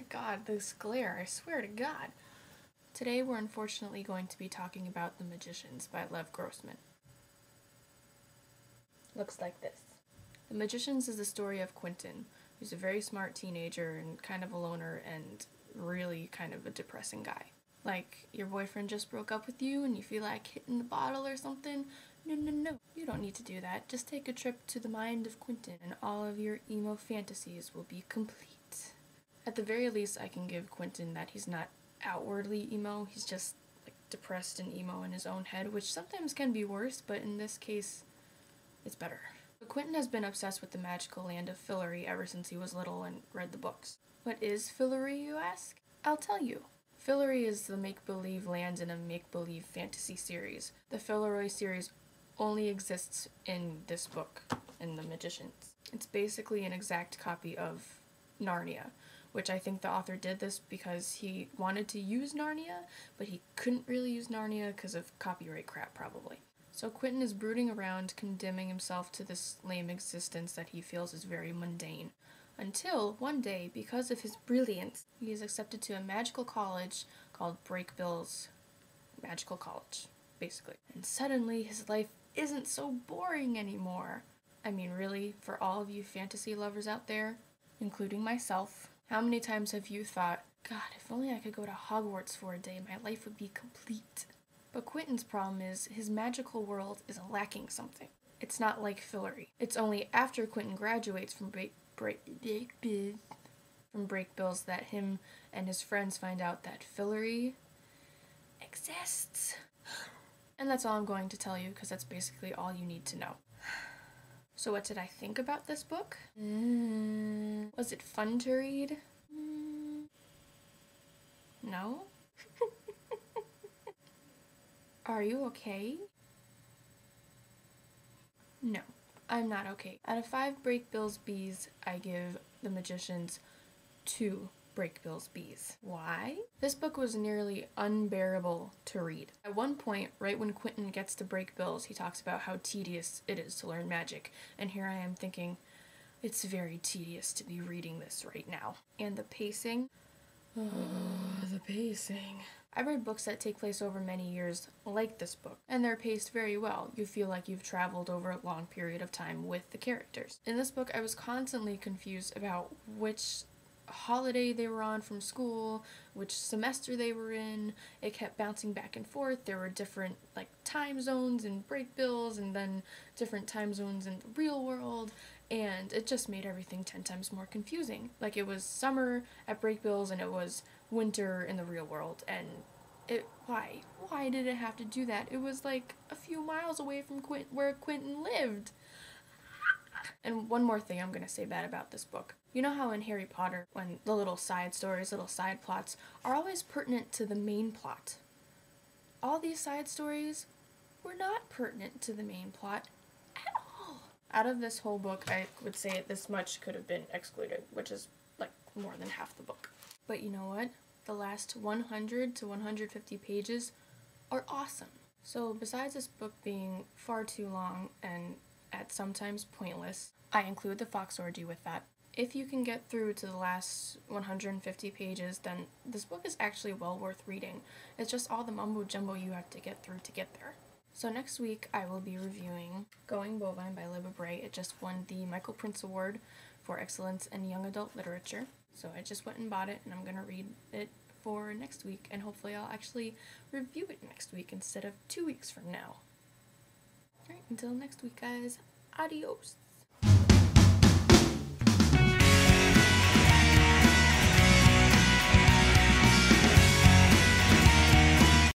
god, this glare, I swear to God. Today we're unfortunately going to be talking about The Magicians by Lev Grossman. Looks like this. The Magicians is the story of Quentin, who's a very smart teenager and kind of a loner and really kind of a depressing guy. Like, your boyfriend just broke up with you and you feel like hitting the bottle or something? No. You don't need to do that. Just take a trip to the mind of Quentin and all of your emo fantasies will be complete. At the very least, I can give Quentin that he's not outwardly emo, he's just like depressed and emo in his own head, which sometimes can be worse, but in this case, it's better. But Quentin has been obsessed with the magical land of Fillory ever since he was little and read the books. What is Fillory, you ask? I'll tell you. Fillory is the make-believe land in a make-believe fantasy series. The Fillory series only exists in this book, in The Magicians. It's basically an exact copy of Narnia, which I think the author did this because he wanted to use Narnia, but he couldn't really use Narnia because of copyright crap, probably. So Quentin is brooding around, condemning himself to this lame existence that he feels is very mundane. Until, one day, because of his brilliance, he is accepted to a magical college called Breakbill's Magical College, basically. And suddenly, his life isn't so boring anymore. I mean, really, for all of you fantasy lovers out there, including myself, how many times have you thought, God, if only I could go to Hogwarts for a day, my life would be complete. But Quentin's problem is, his magical world is lacking something. It's not like Fillory. It's only after Quentin graduates from Breakbills that him and his friends find out that Fillory exists. And that's all I'm going to tell you, because that's basically all you need to know. So what did I think about this book? Was it fun to read? No? Are you okay? No, I'm not okay. Out of 5 Breakbills Bees, I give The Magicians 2 Breakbills Bees. Why? This book was nearly unbearable to read. At one point, right when Quentin gets to Breakbills, he talks about how tedious it is to learn magic, and here I am thinking, it's very tedious to be reading this right now. And the pacing? Oh, the pacing. I've read books that take place over many years, like this book, and they're paced very well. You feel like you've traveled over a long period of time with the characters. In this book, I was constantly confused about which holiday they were on from school, which semester they were in. It kept bouncing back and forth. There were different time zones in Breakbills and then different time zones in the real world, and it just made everything 10 times more confusing. Like, it was summer at Breakbills and it was winter in the real world, and why did it have to do that? It was like a few miles away from where Quentin lived. And one more thing I'm gonna say bad about this book. You know how in Harry Potter, when the little side stories, little side plots, are always pertinent to the main plot? All these side stories were not pertinent to the main plot at all. Out of this whole book, I would say this much could have been excluded, which is like more than half the book. But you know what? The last 100 to 150 pages are awesome. So besides this book being far too long and at sometimes pointless, I include the fox orgy with that. If you can get through to the last 150 pages, then this book is actually well worth reading. It's just all the mumbo jumbo you have to get through to get there. So next week I will be reviewing Going Bovine by Libba Bray. It just won the Michael Prince Award for Excellence in Young Adult Literature. So I just went and bought it, and I'm gonna read it for next week, and hopefully I'll actually review it next week instead of 2 weeks from now. Alright, until next week, guys. Adios!